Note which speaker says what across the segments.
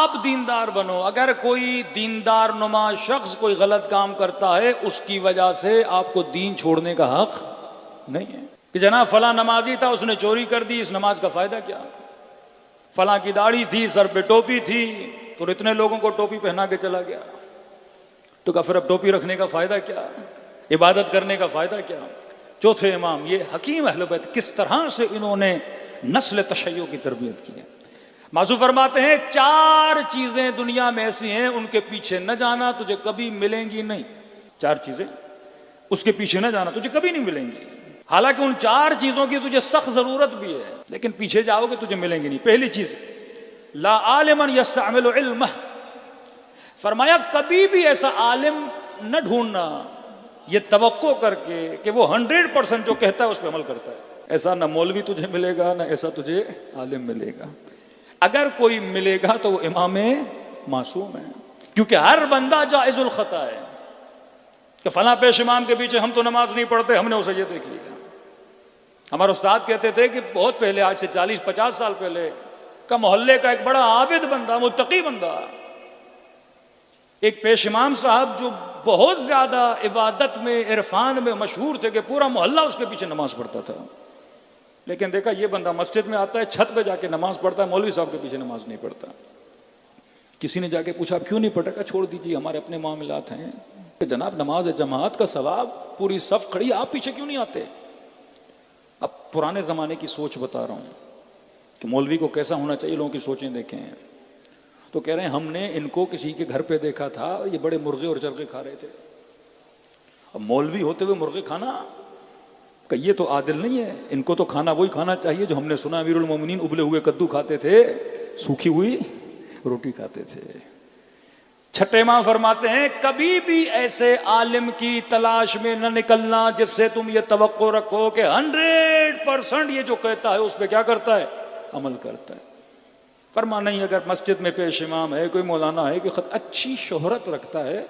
Speaker 1: آپ دیندار بنو. اگر کوئی دیندار نما شخص کوئی غلط کام کرتا ہے اس کی وجہ سے آپ کو دین چھوڑنے کا حق نہیں ہے کہ جناب فلاں نمازی تھا اس نے چوری کر دی, اس نماز کا فائدہ کیا؟ فلاں کی داڑھی تھی, سر پہ ٹوپی تھی, تو اتنے لوگوں کو ٹوپی پہنا کے چلا گیا, تو کہا پھر اب ٹوپی رکھنے کا فائدہ کیا, عبادت کرنے کا فائدہ کیا؟ چوتھے امام یہ حکیم اہل بیت کس طرح سے انہوں نے نسل تشیع کی تربیت کی ہے. معصوم فرماتے ہیں 4 چیزیں دنیا میں ایسی ہیں ان کے پیچھے نہ جانا تجھے کبھی ملیں گی نہیں. 4 چیزیں اس کے پیچھے نہ جانا تجھے کبھی نہیں ملیں گی. حالانکہ ان 4 چیزوں کی تجھے سخت ضرورت بھی ہے لیکن پیچھے جاؤ گے تجھے ملیں گی نہیں. پہلی چیز لا عالما یستعمل علمہ, فرمایا کبھی بھی ایسا عالم نہ ڈھونڈنا یہ توقع کر کے کہ وہ 100% جو کہتا ہے اس پہ عمل کرتا ہے. ایسا نہ مولوی تجھے ملے گا نہ ایسا تجھے عالم ملے گا. اگر کوئی ملے گا تو وہ امام معصوم ہے, کیونکہ ہر بندہ جائز الخطا ہے کہ فلاں پیش امام کے پیچھے ہم تو نماز نہیں پڑھتے, ہم نے اسے یہ دیکھ لیا. ہمارے استاد کہتے تھے کہ بہت پہلے, آج سے 40-50 سال پہلے کا محلے کا ایک بڑا عابد بندہ, متقی بندہ, ایک پیش امام صاحب جو بہت زیادہ عبادت میں عرفان میں مشہور تھے کہ پورا محلہ اس کے پیچھے نماز پڑھتا تھا. لیکن دیکھا یہ بندہ مسجد میں آتا ہے, چھت پہ جا کے نماز پڑھتا ہے, مولوی صاحب کے پیچھے نماز نہیں پڑھتا. کسی نے جا کے پوچھا کیوں نہیں پڑھا؟ کہ چھوڑ دیجیے ہمارے اپنے معاملات ہیں. کہ جناب نماز جماعت کا ثواب, پوری صف کھڑی, آپ پیچھے کیوں نہیں آتے؟ اب پرانے زمانے کی سوچ بتا رہا ہوں کہ مولوی کو کیسا ہونا چاہیے, لوگوں کی سوچیں دیکھیں. تو کہہ رہے ہیں ہم نے ان کو کسی کے گھر پہ دیکھا تھا, یہ بڑے مرغے اور چرغے کھا رہے تھے. اب مولوی ہوتے ہوئے مرغے کھانا, کہ یہ تو عادل نہیں ہے, ان کو تو کھانا وہی کھانا چاہیے جو ہم نے سنا امیر المومنین ابلے ہوئے کدو کھاتے تھے, سوکھی ہوئی روٹی کھاتے تھے. چھٹے امام فرماتے ہیں کبھی بھی ایسے عالم کی تلاش میں نہ نکلنا جس سے تم یہ توقع رکھو کہ 100% یہ جو کہتا ہے اس پہ کیا کرتا ہے, عمل کرتا ہے. فرما نہیں, اگر مسجد میں پیش امام ہے, کوئی مولانا ہے کہ اچھی شہرت رکھتا ہے,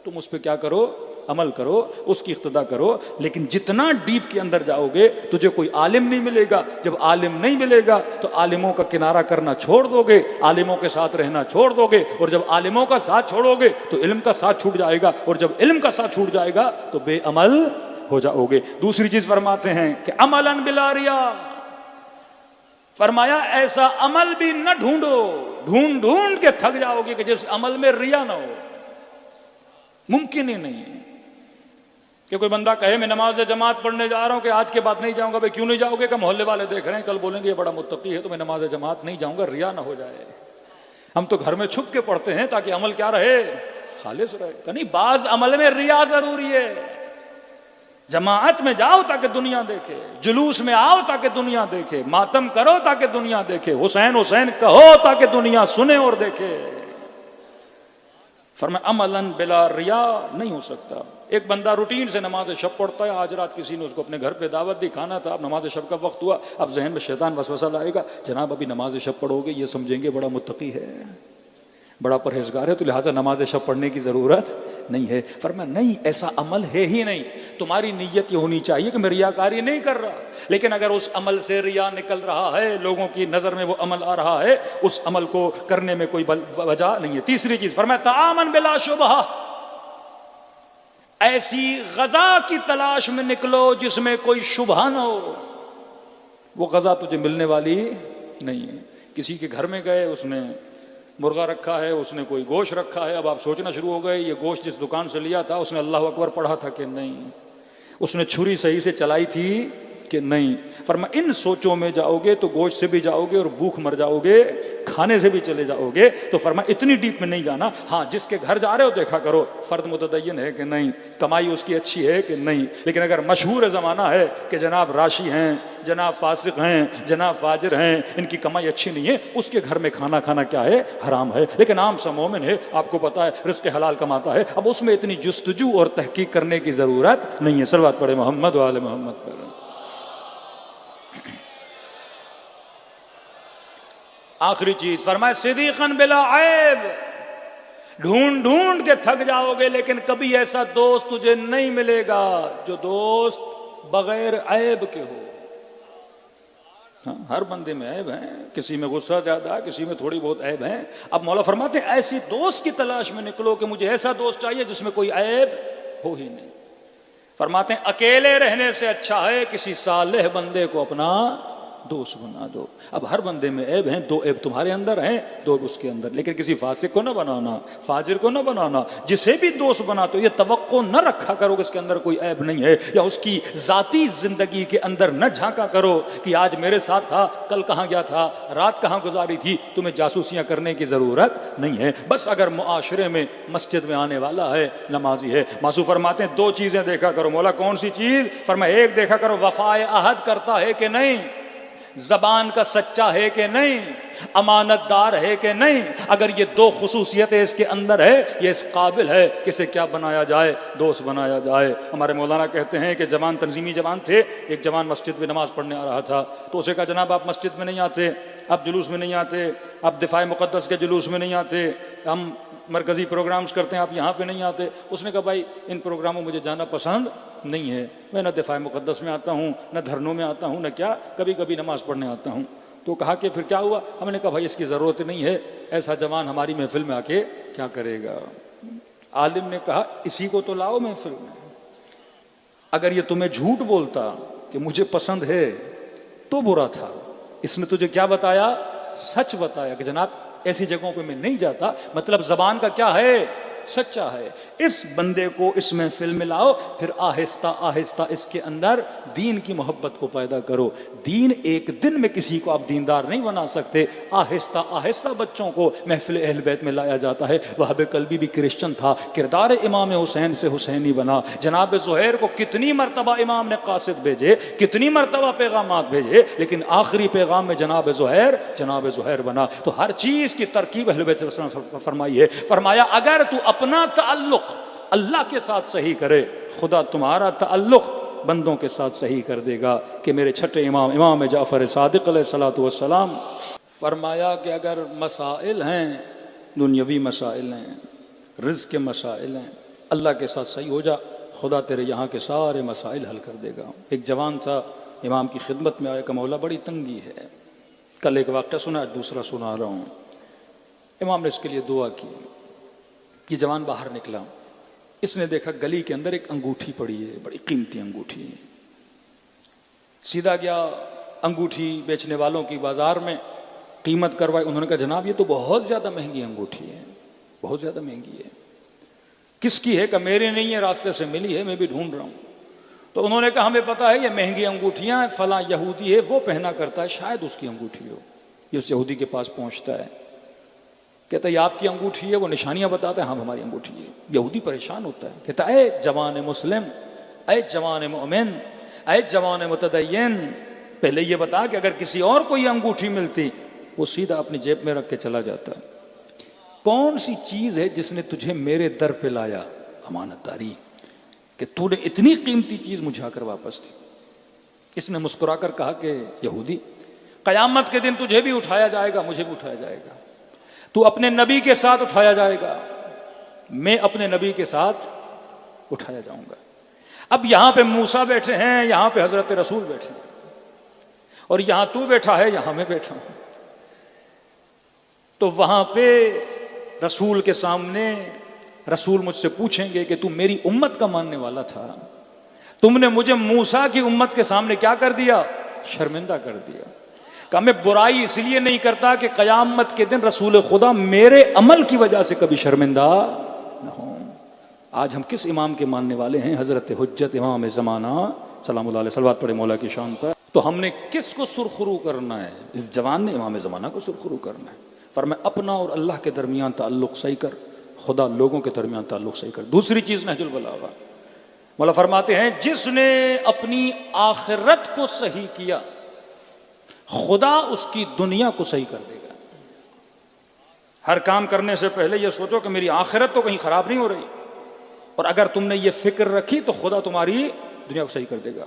Speaker 1: تم اس پہ کیا کرو, عمل کرو, اس کی اقتدا کرو. لیکن جتنا ڈیپ کے اندر جاؤ گے تجھے کوئی عالم نہیں ملے گا. جب عالم نہیں ملے گا تو عالموں کا کنارہ کرنا چھوڑ دو گے, عالموں کے ساتھ رہنا چھوڑ دو گے, اور جب عالموں کا ساتھ چھوڑو گے تو علم کا ساتھ چھوٹ جائے گا, اور جب علم کا ساتھ چھوٹ جائے گا تو بے عمل ہو جاؤ گے. دوسری چیز فرماتے ہیں کہ عملاً بلا ریا, فرمایا ایسا عمل بھی نہ ڈھونڈو, ڈھونڈ ڈھونڈ کے تھک جاؤ گے کہ جس عمل میں ریا نہ ہو. ممکن ہی نہیں ہے کہ کوئی بندہ کہے میں نماز جماعت پڑھنے جا رہا ہوں, کہ آج کے بعد نہیں جاؤں گا. بھائی کیوں نہیں جاؤ گے؟ کہ محلے والے دیکھ رہے ہیں, کل بولیں گے یہ بڑا متقی ہے تو میں نماز جماعت نہیں جاؤں گا, ریا نہ ہو جائے. ہم تو گھر میں چھپ کے پڑھتے ہیں تاکہ عمل کیا رہے, خالص رہے. کہ نہیں, بعض عمل میں ریا ضروری ہے. جماعت میں جاؤ تاکہ دنیا دیکھے, جلوس میں آؤ تاکہ دنیا دیکھے, ماتم کرو تاکہ دنیا دیکھے, حسین حسین کہو تاکہ دنیا سنے اور دیکھے. فرمایا عملاً بلا ریا نہیں ہو سکتا. ایک بندہ روٹین سے نماز شب پڑھتا ہے, آج رات کسی نے اس کو اپنے گھر پہ دعوت دی, کھانا تھا, اب نماز شب کا وقت ہوا, اب ذہن میں شیطان وسوسہ لائے گا, جناب ابھی نماز شب پڑھو گے, یہ سمجھیں گے بڑا متقی ہے, بڑا پرہیزگار ہے, تو لہٰذا نماز شب پڑھنے کی ضرورت نہیں ہے. فرمایا نہیں, ایسا عمل ہے ہی نہیں. تمہاری نیت یہ ہونی چاہیے کہ میں ریاکاری نہیں کر رہا, لیکن اگر اس عمل سے ریا نکل رہا ہے, لوگوں کی نظر میں وہ عمل آ رہا ہے, اس عمل کو کرنے میں کوئی وجہ نہیں ہے. تیسری چیز فرمایا تعامن بلا شبہ, ایسی غذا کی تلاش میں نکلو جس میں کوئی شبہ نہ ہو. وہ غذا تجھے ملنے والی نہیں ہے. کسی کے گھر میں گئے, اس نے مرغا رکھا ہے, اس نے کوئی گوشت رکھا ہے, اب آپ سوچنا شروع ہو گئے یہ گوشت جس دکان سے لیا تھا اس نے اللہ اکبر پڑھا تھا کہ نہیں, اس نے چھری صحیح سے چلائی تھی کہ نہیں. فرمایا ان سوچوں میں جاؤ گے تو گوشت سے بھی جاؤ گے اور بھوک مر جاؤ گے, کھانے سے بھی چلے جاؤ گے. تو فرمایا اتنی ڈیپ میں نہیں جانا. ہاں جس کے گھر جا رہے ہو دیکھا کرو فرد متدین ہے کہ نہیں, کمائی اس کی اچھی ہے کہ نہیں. لیکن اگر مشہور زمانہ ہے کہ جناب راشی ہیں, جناب فاسق ہیں, جناب فاجر ہیں, ان کی کمائی اچھی نہیں ہے, اس کے گھر میں کھانا کھانا کیا ہے, حرام ہے. لیکن عام سا مومن ہے, آپ کو پتا ہے رزق حلال کماتا ہے, اب اس میں اتنی جستجو اور تحقیق کرنے کی ضرورت نہیں ہے. صلوات پڑھے محمد و آل محمد پر. آخری چیز فرمایا صدیقاً بلا عیب, ڈھونڈ ڈھونڈ کے تھک جاؤ گے لیکن کبھی ایسا دوست تجھے نہیں ملے گا جو دوست بغیر عیب کے ہو. ہاں ہر بندے میں عیب ہیں، کسی میں غصہ زیادہ، کسی میں تھوڑی بہت عیب ہیں۔ اب مولا فرماتے ہیں ایسی دوست کی تلاش میں نکلو کہ مجھے ایسا دوست چاہیے جس میں کوئی عیب ہو ہی نہیں۔ فرماتے ہیں اکیلے رہنے سے اچھا ہے کسی صالح بندے کو اپنا دوست بنا دو۔ اب ہر بندے میں عیب ہیں، 2 عیب تمہارے اندر ہیں، 2 اس کے اندر، لیکن کسی فاسق کو نہ بنانا، فاجر کو نہ بنانا۔ جسے بھی دوست بناتے ہو یہ توقع نہ رکھا کرو کہ اس کے اندر کوئی عیب نہیں ہے، یا اس کی ذاتی زندگی کے اندر نہ جھانکا کرو کہ آج میرے ساتھ تھا، کل کہاں گیا تھا، رات کہاں گزاری تھی۔ تمہیں جاسوسیاں کرنے کی ضرورت نہیں ہے، بس اگر معاشرے میں مسجد میں آنے والا ہے، نمازی ہے۔ ماسو فرماتے ہیں 2 چیزیں دیکھا کرو۔ مولا کون سی چیز؟ فرمایا ایک دیکھا کرو وفائے عہد کرتا ہے کہ نہیں، زبان کا سچا ہے کہ نہیں، امانت دار ہے کہ نہیں۔ اگر یہ 2 خصوصیتیں اس کے اندر ہے، یہ اس قابل ہے کہ اسے کیا بنایا جائے، دوست بنایا جائے۔ ہمارے مولانا کہتے ہیں کہ جوان تنظیمی جوان تھے، ایک جوان مسجد میں نماز پڑھنے آ رہا تھا، تو اسے کہا جناب آپ مسجد میں نہیں آتے، آپ جلوس میں نہیں آتے، آپ دفاع مقدس کے جلوس میں نہیں آتے، ہم مرکزی پروگرامز کرتے ہیں، آپ یہاں پہ نہیں آتے۔ اس نے کہا بھائی ان پروگراموں مجھے جانا پسند نہیں ہے، میں نہ دفاع مقدس میں آتا ہوں، نہ دھرنوں میں آتا ہوں، نہ کیا کبھی کبھی نماز پڑھنے آتا ہوں۔ تو کہا کہ پھر کیا ہوا؟ ہم نے کہا بھائی اس کی ضرورت نہیں ہے، ایسا جوان ہماری محفل میں آ کے کیا کرے گا؟ عالم نے کہا اسی کو تو لاؤ محفل میں، اگر یہ تمہیں جھوٹ بولتا کہ مجھے پسند ہے تو برا تھا، اس نے تجھے کیا بتایا؟ سچ بتایا کہ جناب ایسی جگہوں پہ میں نہیں جاتا، مطلب زبان کا کیا ہے؟ سچا ہے۔ اس بندے کو اس محفل میں لاؤ، پھر آہستہ آہستہ اس کے اندر دین کی محبت کو پیدا کرو۔ دین ایک دن میں کسی کو آپ دیندار نہیں بنا سکتے، آہستہ آہستہ بچوں کو محفل اہل بیت میں لایا جاتا ہے۔ وہاب قلبی بھی کرسچن تھا، کردار امام حسین سے حسینی بنا۔ جناب زہیر کو کتنی مرتبہ امام نے قاصد بھیجے، کتنی مرتبہ پیغامات بھیجے، لیکن آخری پیغام میں جناب زہیر بنا۔ تو ہر چیز کی ترکیب اہل بیت صلی اللہ علیہ وسلم فرمائی ہے۔ فرمایا اگر تو اپنا تعلق اللہ کے ساتھ صحیح کرے، خدا تمہارا تعلق بندوں کے ساتھ صحیح کر دے گا۔ کہ میرے چھٹے امام جعفر صادق علیہ الصلوۃ والسلام فرمایا کہ اگر مسائل ہیں، دنیاوی مسائل ہیں، رزق کے مسائل ہیں، اللہ کے ساتھ صحیح ہو جا، خدا تیرے یہاں کے سارے مسائل حل کر دے گا۔ ایک جوان تھا، امام کی خدمت میں آیا کہ مولا بڑی تنگی ہے، کل ایک واقعہ سنا، آج دوسرا سنا رہا ہوں۔ امام نے اس کے لیے دعا کی۔ یہ جوان باہر نکلا، اس نے دیکھا گلی کے اندر ایک انگوٹھی پڑی ہے، بڑی قیمتی انگوٹھی ہے۔ سیدھا گیا انگوٹھی بیچنے والوں کی بازار میں، قیمت کروائی۔ انہوں نے کہا جناب یہ تو بہت زیادہ مہنگی انگوٹھی ہے، بہت زیادہ مہنگی ہے۔ کس کی ہے؟ کہ میرے نہیں ہے، راستے سے ملی ہے، میں بھی ڈھونڈ رہا ہوں۔ تو انہوں نے کہا ہمیں پتا ہے یہ مہنگی انگوٹھیاں فلاں یہودی ہے وہ پہنا کرتا ہے، شاید اس کی انگوٹھی ہو۔ یہ اس یہودی کے پاس پہنچتا ہے، کہتا ہے یہ آپ کی انگوٹھی ہے؟ وہ نشانیاں بتاتا ہے، ہاں ہماری انگوٹھی ہے۔ یہودی پریشان ہوتا ہے، کہتا ہے اے جوان مسلم، اے جوان مومن، اے جوان متدین، پہلے یہ بتا کہ اگر کسی اور کو یہ انگوٹھی ملتی وہ سیدھا اپنی جیب میں رکھ کے چلا جاتا۔ کون سی چیز ہے جس نے تجھے میرے در پہ لایا؟ امانت داری، کہ تو نے اتنی قیمتی چیز مجھے آ کر واپس دی۔ اس نے مسکرا کر کہا کہ یہودی، قیامت کے دن تجھے بھی اٹھایا جائے گا، مجھے بھی اٹھایا جائے گا، تو اپنے نبی کے ساتھ اٹھایا جائے گا، میں اپنے نبی کے ساتھ اٹھایا جاؤں گا۔ اب یہاں پہ موسیٰ بیٹھے ہیں، یہاں پہ حضرت رسول بیٹھے ہیں، اور یہاں تو بیٹھا ہے، یہاں میں بیٹھا ہوں۔ تو وہاں پہ رسول کے سامنے رسول مجھ سے پوچھیں گے کہ تم میری امت کا ماننے والا تھا، تم نے مجھے موسیٰ کی امت کے سامنے کیا کر دیا؟ شرمندہ کر دیا۔ کہ میں برائی اس لیے نہیں کرتا کہ قیامت کے دن رسول خدا میرے عمل کی وجہ سے کبھی شرمندہ نہ ہوں۔ آج ہم کس امام کے ماننے والے ہیں؟ حضرت حجت امام زمانہ سلام اللہ علیہ، صلوات پڑھے مولا کی شان پر۔ تو ہم نے کس کو سرخرو کرنا ہے؟ اس جوان نے امام زمانہ کو سرخرو کرنا ہے۔ فرمایا اپنا اور اللہ کے درمیان تعلق صحیح کر، خدا لوگوں کے درمیان تعلق صحیح کر۔ دوسری چیز نہج البلاغہ، مولا فرماتے ہیں جس نے اپنی آخرت کو صحیح کیا خدا اس کی دنیا کو صحیح کر دے گا۔ ہر کام کرنے سے پہلے یہ سوچو کہ میری آخرت تو کہیں خراب نہیں ہو رہی، اور اگر تم نے یہ فکر رکھی تو خدا تمہاری دنیا کو صحیح کر دے گا۔